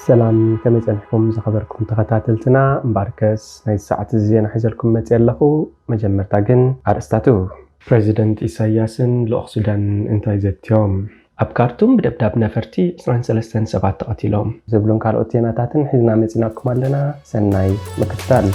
سلام كما تنحكم زخبركم تخطاتلتنا مباركس ناي الساعة الزينة حيزلكم متيالخو مجمرتا جن أرستاتو بريزيدنت إساياسن لأخ سودان انتايزتيوم أب كارتوم بدبداب نفرتي 23 سبعة قتيلهم زبلون كالوتينا تاتن حيزنا متناكم لنا سناي مكتال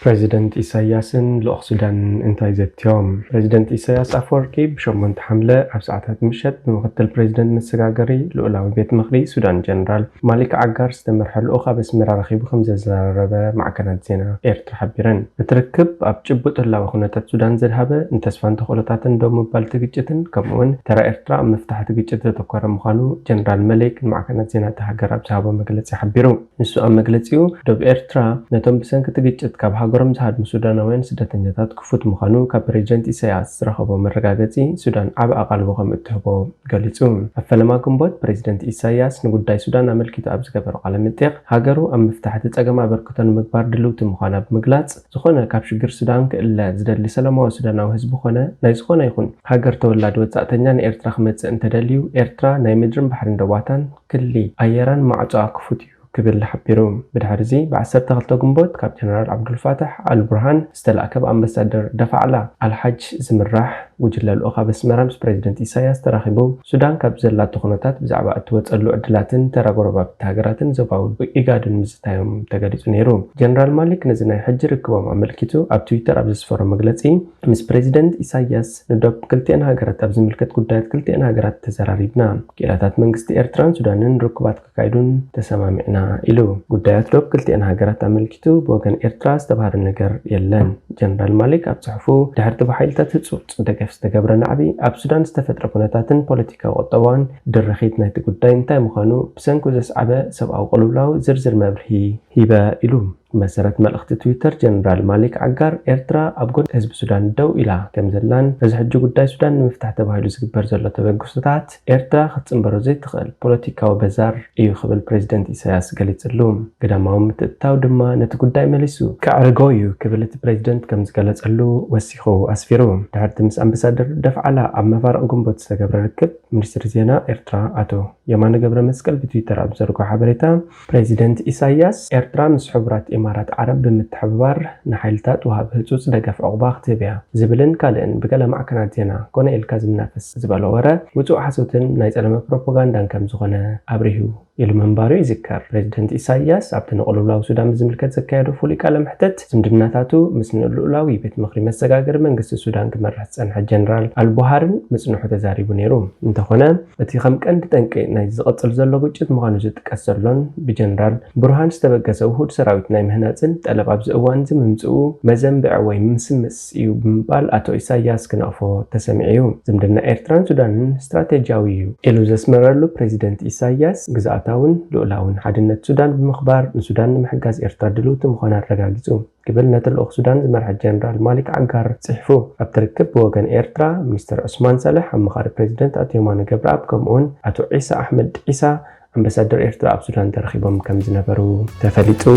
بريزيدنت إساياسن لأخ سودان انتايزتيوم بريزيدنت إساياس أفوركي بشمونت حملة عبساعتات مشت بمقتل بريزيدنت مسجاجري لأولاوي بيت مخري سودان جنرال مالك عقار استمر حلقه بسمرة رخيب خمسة زرابة مع كانت زينة إيرتر حبيرن بتركب أبجبوت الله وخونتات سودان زرهبة انتسفان تخلطاتن دوم بالتجيتن كمون ترى إيرترا مفتاح تجيت تذكر مخانو جنرال ملك مع كانت زينة تهجر أبسابه مجلس حبيرو نسوا مجلسيو دوب إيرترا نتوم بسنك تجيت كابها قرم زهاد مسودانوين سدتنياتات كفوت مخانو كبريزيدنت إساياس رخبو مرقاقتي سودان عب أقل وغم اتهبو قالتون أفلما كنبوت بريزيدنت إساياس نقوداي سودان عملكيتو أبز قبرو على منطق هاقرو أم مفتاحة تتاقما بركتان مقبار دلوتو مخانا بمقلات زخونا كابشقر سودان كإلا زدد لسلامو سودان أو هزبو خونا ناي زخونا يخون هاقر تولاد وزاقتنيان إيرترا خمتس انتداليو إيرترا ناي مدرم بحرين دواتان كلي أيران معجوع كفوتيو كبير لحبيروم بدحرزي بعسر تغلطو قنبوت كاب جنرال عبد الفاتح البرهان استلأكب أمبسادر دفع على الحج زمراح وجل الأخا بسمرامس بريزيدنت إساياس تراخبو سودان كاب زلات تخونتات بزعبا أتوات ألو عدلاتن ترى قربا بتاقراتن زباول بإيقادن مزتايوم تقاليتو نيرو جنرال مالك نزناي حج ركبو عملكيتو أب تويتر أبزس فورو مقلتي مس بريزيدنت إساياس ندوب كلتين هاقرات أبز ملكت قدايت كلتين هاقرات تزراريبنا كيلاتات منغستي إيرتران سودانن ركبات كايدون تسمامعنا إلو قدايات دوب كلتين هاقرات عملكيتو بوغن إيرترا استبهار النقر يلن جنرال مالك أبصحفو دحرت بحيلتات تتصوت دقف استقبر نعبي أب سودان استفتر كونتاتن بوليتيكا وطوان درخيت نايت قداي انتاي مخانو بسنكو زسعبا سبعو قلولاو زرزر مبرهي هيبا إلو مسارات ملخت تويتر جنرال مالك عقار إيرترا أبقون حزب سودان دو إلا كم زلان رزحجو قداي سودان مفتاح تباهيلو زقبر زلو تبقوستات إيرترا خطن برو زي تخل بوليتيكا وبزار إيو خبل بريزيدنت إساياس قليت اللوم قدامهم متتاو دما نتو قداي مليسو كعرقويو كبلت بريزيدنت كم زقلت اللو وسيخو أسفيرو دهارت مس أمبسادر دفع على أما فارقكم بوتستقبر ركب منستر زينا إيرترا أتو يمان قبر مسكال بتويتر أبزرقو حبريتا بريزيدنت إساياس إيرترا مسحبرات إمارات عرب بمتحبار نحيلتات وهاب هجوز دقف عقباق تبيع زبلن كالين بقلا معكنات زينا كون إلكازم نافس زبالو ورا وزو حسوتن نايز ألم بروباغاندان كم زغنا أبريهو يلمنبارو يذكر بريزيدنت إساياس عبدنا قلولاو سودان بزملكات زكايدو فولي كالم حتت زمدناتاتو مسن الأولاوي بيت مخري مساقاقر منقس السودان كمرحت سنحة جنرال البوهارن مسنوحو تزاريبو نيروم انتخونا اتي خمك أنت تنكي نايز زغطل زلو بجد مغانو زدك أسرلون بجنرال برهان استبقى وهود سراويت نايم هناتن تقلب عبز أوان زممزقو مزنبع وي مسمس إيو بمبال أتو إساياس كنافو تسمعيو زمدنا إيرتران سودان استراتيجياويو إلو زسمرلو بريزيدنت إساياس قزاعتاون لولاون حادنة سودان بمخبار سودان محقاز إيرترا دلوتو مخانا الرقاقزو قبل نتر الأخ سودان زمرح جنرال مالك عقار صحفو أبتركب بوغن إيرترا مستر عثمان صالح أم مخار بريزيدنت أتيومان قبر أبكمون أتو عيسى أحمد عيسى أمبسادر إيرترا أب سودان ترخيبهم كم زنبرو تفلتو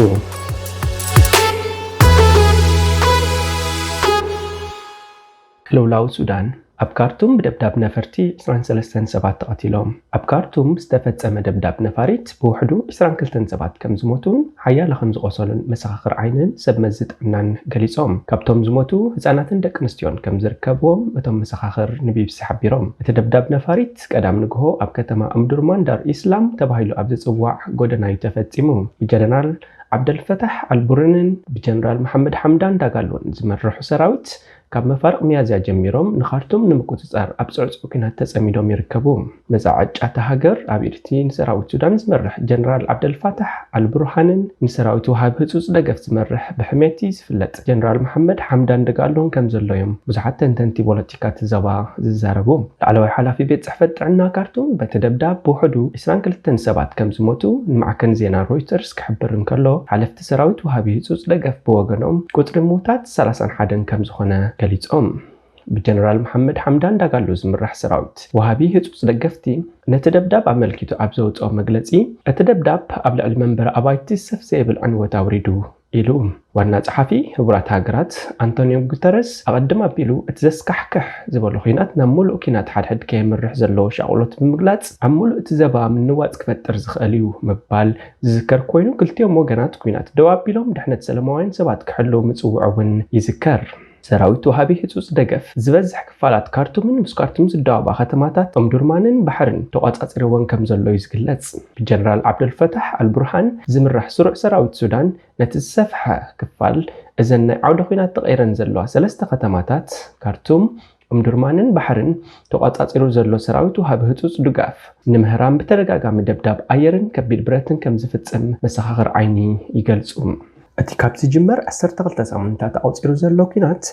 لولاو سودان أب كارتوم بدبداب نفرتي 23 سبعة قتيلهم أب كارتوم استفتسم دبداب نفاريت بوحدو 22 سبعة كم زموتون حيا لخمز قصلن مساخر عينن سب مزد عنان قليصهم كابتوم زموتو هزاناتن دك نستيون كم زركبهم متم مساخر نبيب سحبيرهم دبداب نفاريت قدام نقهو أب كتما أمدرمان دار إسلام تباهيلو أبز صواع قدنا يتفتسمو بجنرال عبد الفتح البرنن بجنرال محمد حمدان داقالون زمرحو سراوت كاب مفارق ميازيا جميروم نخارتم نمكوتصار أبصرص وكنات تسميدوم يركبوم مزاعج أتهاجر أبيرتي نسراوت سودان زمرح جنرال عبد الفتح البرهانن نسراوت وهاب هصوص دقف زمرح بحميتي زفلت جنرال محمد حمدان دقالون كم زلويم بزحت تنتنتي بوليتيكات زبا ززاربوم على حلافي بيت صحفت عنا كارتون بتدبداب بوحدو 22 سبعة كم زموتو معكن زينا رويترز كحبرن كله حلفت سراوت وهابي هصوص دقف بوغنوم قطر موتات 31 كم زخونه كليصوم بجنرال محمد حمدان داقالو زمرح سراوت وهابي هصوص دقفتي نتدبداب عملكيتو أبزوت أو مجلسي أتدبداب قبل المنبر أبايتي سف سيبل عنوة توريدو ኢሉ ዋና ጸሓፊ ህቡራት ሃገራት አንቶኒዮ ጉተረስ አቀድም አቢሉ እትዘስካሕክሕ ዝበሉ ኺናት ናብ ሙሉእ ኪናት ሓድሕድ ከይምርሕ ዘለዎ ሻቅሎት ብምግላጽ ኣብ ሙሉእ እቲ ዘባ ምንዋጽ ክፈጥር ዝኽእል እዩ ምባል ዝዝከር ኮይኑ ክልቲኦም ወገናት ኩናት ደው ኣቢሎም ድሕነት ሰላማውያን ሰባት ክሕልው ምጽውዕ እውን ይዝከር ሰራዊት ወሃቢ ህጹጽ ደገፍ ዝበዝሕ ክፋላት ካርቱምን ምስ ካርቱም ዝዳዋባ ከተማታት ኦምዱርማንን ባሕርን ተቋጻጽሪዎን ከም ዘሎ ይዝግለጽ ጀነራል ዓብደልፈታሕ አልቡርሃን ዝምራሕ ስሩዕ ሰራዊት ሱዳን ነቲ ዝሰፍሐ ክፋል እዘን ናይ ዓውደ ኺናት ተቐይረን ዘለዋ ሰለስተ ከተማታት ካርቱም ኦምዱርማንን ባሕርን ተቋጻጽሩ ዘሎ ሰራዊት ወሃቢ ህጹጽ ድጋፍ ንምህራን ብተደጋጋሚ ደብዳብ ኣየርን ከቢድ ብረትን ከም ዝፍጽም መሰኻኽር ዓይኒ ይገልጹ እቲ ካብቲ ጅመር 12 ሳምንታት ኣውፂሩ ዘሎ ኪናት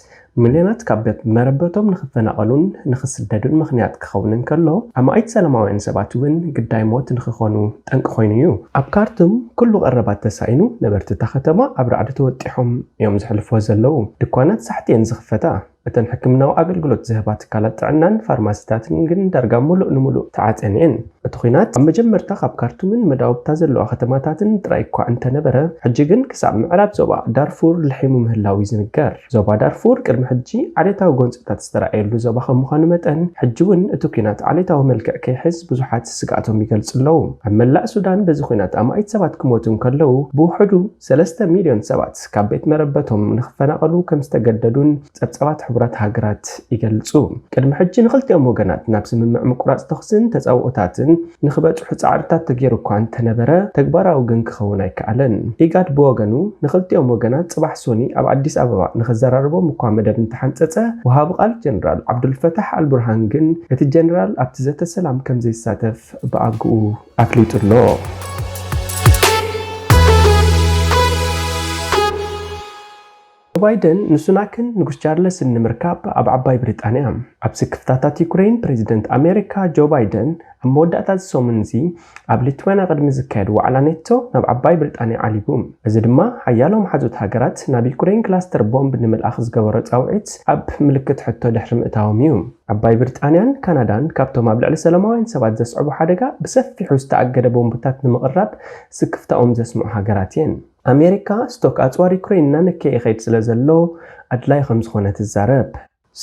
ሚልዮናት ካብ ቤት መረበቶም ንኽፈናቐሉን ንኽስደዱን ምኽንያት ክኸውንን ከሎ ኣማኢት ሰላማውያን ሰባት እውን ግዳይ ሞት ንኽኾኑ ጠንቂ ኮይኑ እዩ ኣብ ካርቱም ኩሉ ቀረባት ተሳኢኑ ነበርቲ እታ ከተማ ኣብ ራዕዲ ተወጢሖም እዮም ዝሕልፍዎ ዘለዉ ድኳናት ሳሕቲየን ዝኽፈታ እተን ሕክምናዊ ኣገልግሎት ዝህባ ትካላት ጥዕናን ፋርማሲታትን ግን ዳርጋ ሙሉእ ንሙሉእ ተዓጽየን እቲ ኹናት ኣብ መጀመርታ ካብ ካርቱምን መዳውብታ ዘለዋ ከተማታትን ጥራይ እኳ እንተነበረ ሕጂ ግን ክሳብ ምዕራብ ዞባ ዳርፉር ልሒሙ ምህላው ይዝንገር ዞባ ዳርፉር ቅድሚ ሕጂ ዓሌታዊ ጎንፅታት ዝተረኣየሉ ዞባ ከም ምዃኑ መጠን ሕጂ እውን እቲ ኹናት ዓሌታዊ መልክዕ ከይሕዝ ብዙሓት ስጋኣቶም ይገልጹ ኣለዉ ኣብ መላእ ሱዳን በዚ ኹናት ኣማኢት ሰባት ክሞቱ ከለዉ ብውሕዱ 3 ሚልዮን ሰባት ካብ ቤት መረበቶም ንኽፈናቐሉ ከም ዝተገደዱን ጸብጸባት ህቡራት ሃገራት ይገልጹ ቅድሚ ሕጂ ንኽልቲኦም ወገናት ናብ ስምምዕ ምቁራጽ ተኽስን ተጻውዖታትን ንኽበጽሑ ጻዕርታት ተገይሩ እኳ እንተነበረ ተግባራዊ ግን ክኸውን ኣይከኣለን ኢጋድ ብወገኑ ንኽልቲኦም ወገናት ጽባሕ ሶኒ ኣብ ኣዲስ ኣበባ ንኽዘራርቦም እኳ መደብ እንተሓንጸጸ ወሃቢ ቃል ጀነራል ዓብዱልፈታሕ አልቡርሃን ግን እቲ ጀነራል ኣብቲ ዘተ ሰላም ከም ዘይሳተፍ ብኣግኡ ኣፍሊጡ ኣሎ ባይደን ንሱናክን ንጉስ ቻርልስ ንምርካብ ኣብ ዓባይ ብሪጣንያ ኣብ ስክፍታታት ዩክሬን ፕሬዚደንት ኣሜሪካ ጆ ባይደን ኣብ መወዳእታ ዝሰሙንዚ ኣብ ሊትዋና ቅድሚ ዝካየድ ዋዕላ ኔቶ ናብ ዓባይ ብሪጣንያ ዓሊቡ እዚ ድማ ሓያሎም ሓዙት ሃገራት ናብ ዩክሬን ክላስተር ቦምብ ንምልኣኽ ዝገበሮ ጻውዒት ኣብ ምልክት ሕቶ ድሕሪ ምእታዎም እዩ ዓባይ ብሪጣንያን ካናዳን ካብቶም ኣብ ልዕሊ ሰላማውያን ሰባት ዘስዕቡ ሓደጋ ብሰፊሑ ዝተኣገደ ቦምብታት ንምቕራብ ስክፍታኦም ዘስምዑ ሃገራት እየን ኣሜሪካ ስቶክ ኣጽዋር ዩክሬንና ንከይኸይድ ስለ ዘሎ ኣድላይ ከም ዝኾነ ትዛረብ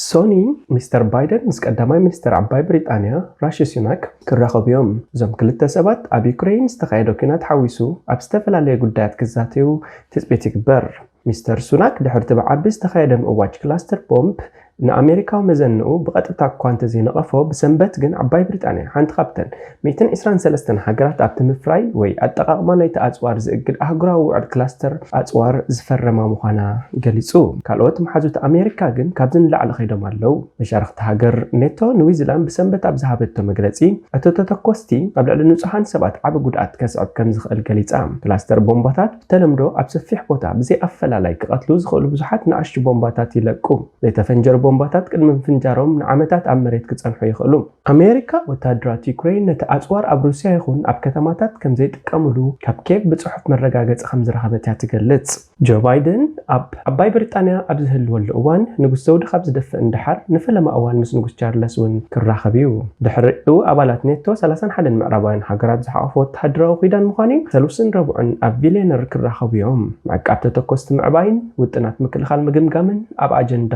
ሶኒ ሚስተር ባይደን ምስ ቀዳማይ ሚኒስትር ዓባይ ብሪጣንያ ራሺ ሱናክ ክራኸቡ እዮም እዞም ክልተ ሰባት ኣብ ዩክሬን ዝተኻየደ ኩናት ሓዊሱ ኣብ ዝተፈላለየ ጉዳያት ክዛተዩ ትፅቢት ይግበር ሚስተር ሱናክ ድሕሪ እቲ በዓል ዝተኻየደ ምእዋጅ ክላስተር ቦምብ ንኣሜሪካዊ መዘንኡ ብቐጥታ እኳ እንተዘይነቐፎ ብሰንበት ግን ዓባይ ብሪጣንያ ሓንቲ ካብተን 123 ሃገራት ኣብቲ ምፍራይ ወይ ኣጠቓቕማ ናይቲ ኣጽዋር ዝእግድ ኣህጉራዊ ውዕል ክላስተር ኣጽዋር ዝፈረማ ምዃና ገሊጹ ካልኦት መሓዙት ኣሜሪካ ግን ካብዚ ንላዕሊ ኸይዶም ኣለዉ መሻርክቲ ሃገር ኔቶ ንዊዝላንድ ብሰንበት ኣብ ዝሃበቶ መግለጺ እቲ ተተኮስቲ ኣብ ልዕሊ ንጹሓን ሰባት ዓቢ ጉድኣት ከስዕብ ከም ዝኽእል ገሊጻ ክላስተር ቦምባታት ብተለምዶ ኣብ ሰፊሕ ቦታ ብዘይ ኣፈላላይ ክቐትሉ ዝኽእሉ ብዙሓት ንኣሽቱ ቦምባታት ይለቁ ዘይተፈንጀሩ ቦምባታት ቅድሚ ፍንጃሮም ንዓመታት ኣብ መሬት ክጸንሑ ይኽእሉ ኣሜሪካ ወታደራት ዩክሬን ነቲ ኣጽዋር ኣብ ሩስያ ይኹን ኣብ ከተማታት ከም ዘይጥቀሙሉ ካብ ኬቭ ብጽሑፍ መረጋገጺ ከም ዝረኸበት እያ ትገልጽ ጆ ባይደን ኣብ ዓባይ ብሪጣንያ ኣብ ዝህልወሉ እዋን ንጉስ ዘውዲ ካብ ዝደፍእ እንድሓር ንፈለማ እዋን ምስ ንጉስ ቻርለስ እውን ክራኸብ እዩ ድሕሪኡ ኣባላት ኔቶ 31 ምዕራባውያን ሃገራት ዝሓቆፈ ወተሃደራዊ ኺዳን ምዃኑ ሰሉስን ረቡዕን ኣብ ቪሌነር ክራኸቡ እዮም ማዕቃብ ተተኮስቲ ምዕባይን ውጥናት ምክልኻል ምግምጋምን ኣብ ኣጀንዳ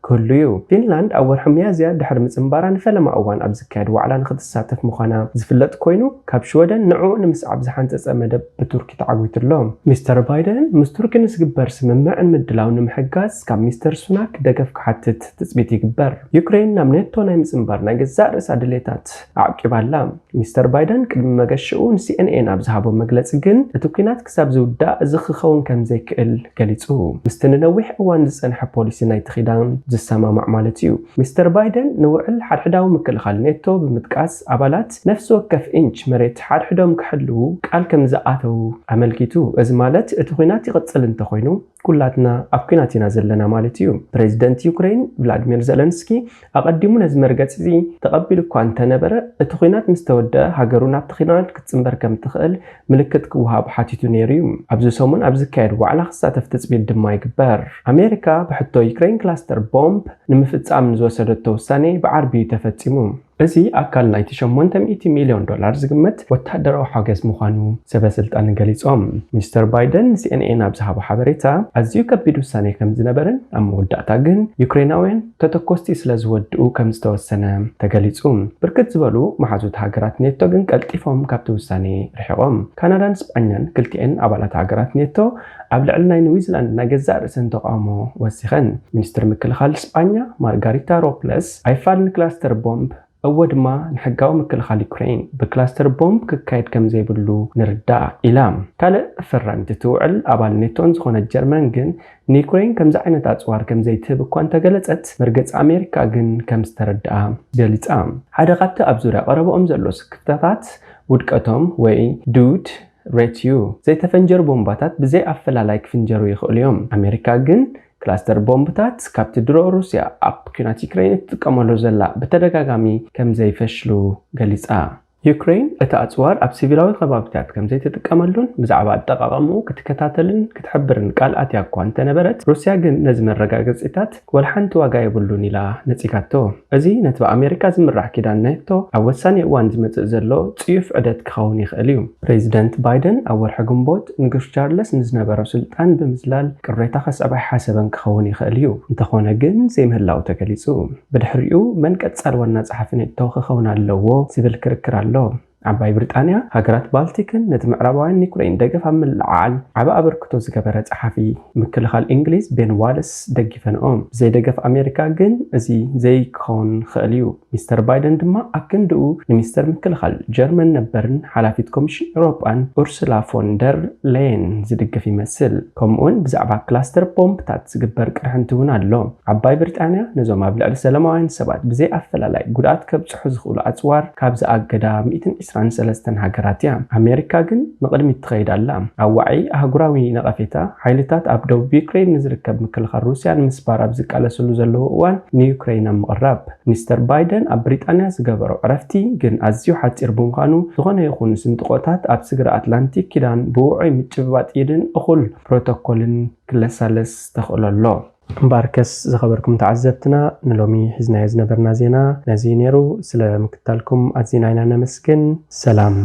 ክህሉ እዩ ፊንላንድ ኣብ ወርሒ ሚያዝያ ድሕሪ ምጽምባራ ንፈለማ እዋን ኣብ ዝካየድ ዋዕላ ንኽትሳተፍ ምዃና ዝፍለጥ ኮይኑ ካብ ሽወደን ንዕኡ ንምስዓብ ዝሓንፀፀ መደብ ብቱርኪ ተዓጊቱ ኣሎ ሚስተር ባይደን ምስ ቱርኪ ንዝግበር ስምምዕ ንምድላው ንምሕጋዝ ካብ ሚስተር ሱናክ ደገፍ ክሓትት ትፅቢት ይግበር ዩክሬን ናብ ኔቶ ናይ ምጽምባር ናይ ገዛእ ርእሳ ድሌታት ኣዕቂባላ ሚስተር ባይደን ቅድሚ መገሽኡ ንሲኤንኤን ኣብ ዝሃቦ መግለፂ ግን እቲ ኩናት ክሳብ ዝውዳእ እዚ ክኸውን ከም ዘይክእል ገሊጹ ምስቲ ንነዊሕ እዋን ዝጸንሐ ፖሊሲ ናይቲ ኺዳን ዝሰማማዕ ማለት እዩ ሚስተር ባይደን ንውዕል ሓድሕዳዊ ምክልኻል ኔቶ ብምጥቃስ ኣባላት ነፍሲ ወከፍ ኢንች መሬት ሓድሕዶም ክሕልው ቃል ከም ዝኣተው ኣመልኪቱ እዚ ማለት እቲ ኩናት ይቕጽል እንተኾይኑ ኩላትና ኣብ ኩናት ኢና ዘለና ማለት እዩ ፕሬዚደንት ዩክሬን ቭላድሚር ዘለንስኪ ኣቐዲሙ ነዚ መርገፂ ተቐቢሉ እኳ እንተነበረ እቲ ኩናት ምስ ተወድአ ሃገሩ ናብቲ ኩናት ክትጽምበር ከም ትኽእል ምልክት ክወሃብ ሓቲቱ ነይሩ እዩ ኣብዚ ሰሙን ኣብ ዝካየድ ዋዕላ ክሳተፍ ትፅቢት ድማ ይግበር ኣሜሪካ ብሕቶ ዩክሬን ክላስተር ቦምብ ንምፍጻም ንዝወሰደቶ ውሳኔ ብዓርቢ ተፈጺሙ እዚ ኣካል ናይቲ 800 ሚልዮን ዶላር ዝግመት ወተሃደራዊ ሓገዝ ምዃኑ ሰበስልጣን ገሊጾም። ሚስተር ባይደን ሲኤንኤን ኣብ ዝሃቦ ሓበሬታ ኣዝዩ ከቢድ ውሳነ ከም ዝነበረን ኣብ መወዳእታ ግን ዩክሬናውያን ተተኮስቲ ስለ ዝወድኡ ከም ዝተወሰነ ተገሊጹ። ብርክት ዝበሉ መሓዙት ሃገራት ኔቶ ግን ቀልጢፎም ካብቲ ውሳነ ርሒቖም። ካናዳን ስጳኛን ክልቲአን ኣባላት ሃገራት ኔቶ ኣብ ልዕሊ ናይ ኒውዚላንድ ናይ ገዛእ ርእሰን ተቃውሞ ወሲኸን። ሚኒስትር ምክልኻል ስጳኛ ማርጋሪታ ሮፕለስ ኣይፋልን ክላስተር ቦምብ እወ ድማ ንሕጋዊ ምክልኻል ዩክሬን ብክላስተር ቦምብ ክካየድ ከም ዘይብሉ ንርዳእ ኢላ። ካልእ ፈራንቲ ትውዕል ኣባል ኔቶን ዝኾነት ጀርመን ግን ንዩክሬን ከምዚ ዓይነት ኣፅዋር ከም ዘይትህብ እኳ እንተገለጸት መርገፂ ኣሜሪካ ግን ከም ዝተረድኣ ገሊጻ። ሓደ ካብቲ ኣብ ዙርያ ቀረበኦም ዘሎ ክፍተታት ውድቀቶም ወይ ዱድ ሬትዩ ዘይተፈንጀሩ ቦምባታት ብዘይ ኣፈላላይ ክፍንጀሩ ይኽእሉ እዮም። ኣሜሪካ ግን ክላስተር ቦምብታት ካብቲ ድሮ ሩስያ ኣብ ኩናት ዩክሬን ትጥቀመሉ ዘላ ብተደጋጋሚ ከም ዘይፈሽሉ ገሊጻ። ዩክሬን እቲ ኣፅዋር ኣብ ሲቪላዊ ከባቢታት ከም ዘይትጥቀመሉን ብዛዕባ ኣጠቃቅምኡ ክትከታተልን ክትሕብርን ቃልኣት እያ እኳ እንተነበረት ሩስያ ግን ነዚ መረጋገፂታት ወላ ሓንቲ ዋጋ የብሉን ኢላ ነፂጋቶ። እዚ ነቲ ብኣሜሪካ ዝምራሕ ኪዳን ኔቶ ኣብ ወሳኒ እዋን ዝመፅእ ዘሎ ፅዩፍ ዕደት ክኸውን ይኽእል እዩ። ፕሬዚደንት ባይደን ኣብ ወርሒ ግንቦት ንጉስ ቻርለስ ንዝነበሮ ስልጣን ብምዝላል ቅሬታ ከስዕባ ሓሰበን ክኸውን ይኽእል እዩ። እንተኾነ ግን ዘይምህላው ተገሊጹ። ብድሕሪኡ መን ቀጻል ዋና ጸሓፊ ኔቶ ክኸውን ኣለዎ ዝብል ክርክር ኣሎ። ዓባይ ብሪጣንያ ሃገራት ባልቲክን ነቲ ምዕራባውያን ዩክሬን ደገፍ ኣብ ምልዓዓል ዓበ ኣበርክቶ ዝገበረ ጸሓፊ ምክልኻል እንግሊዝ ቤን ዋለስ ደጊፈንኦም። ዘይደገፍ ኣሜሪካ ግን እዚ ዘይክኸውን ክእል እዩ። ሚስተር ባይደን ድማ ኣብ ክንድኡ ንሚኒስተር ምክልኻል ጀርመን ነበርን ሓላፊት ኮሚሽን ኤውሮጳን ኡርሱላ ፎን ደር ሌየን ዝድግፍ ይመስል። ከምኡውን ብዛዕባ ክላስተር ቦምብታት ዝግበር ቅርሕንቲ እውን ኣሎ። ዓባይ ብሪጣንያ ነዞም ኣብ ልዕሊ ሰላማውያን ሰባት ብዘይ ኣፈላላይ ጉድኣት ከብፅሑ ዝኽእሉ ኣፅዋር ካብ ዝኣገዳ 123 ሃገራት እያ። ኣሜሪካ ግን ንቕድሚት ትኸይድ ኣላ። ኣብ ዋዒ ኣህጉራዊ ነቐፌታ ሓይልታት ኣብ ደቡብ ዩክሬን ንዝርከብ ምክልኻል ሩስያ ንምስባር ኣብ ዝቃለሰሉ ዘለዎ እዋን ንዩክሬን ኣብ ምቕራብ ሚስተር ባይደን ኣብ ብሪጣንያ ዝገበሮ ዕረፍቲ ግን ኣዝዩ ሓፂር ብምዃኑ ዝኾነ ይኹን ስንጥቆታት ኣብ ስግረ ኣትላንቲክ ኪዳን ብውዑይ ምጭብባጥ ኢድን እኹል ፕሮቶኮልን ክለሳለስ ተኽእሎ ኣሎ። እምበኣርከስ ዝኸበርኩም ተዓዘብትና ንሎሚ ሒዝናዮ ዝነበርና ዜና ነዚ ነይሩ። ስለ ምክትታልኩም ኣዝና ኢና ነመስግን። ሰላም።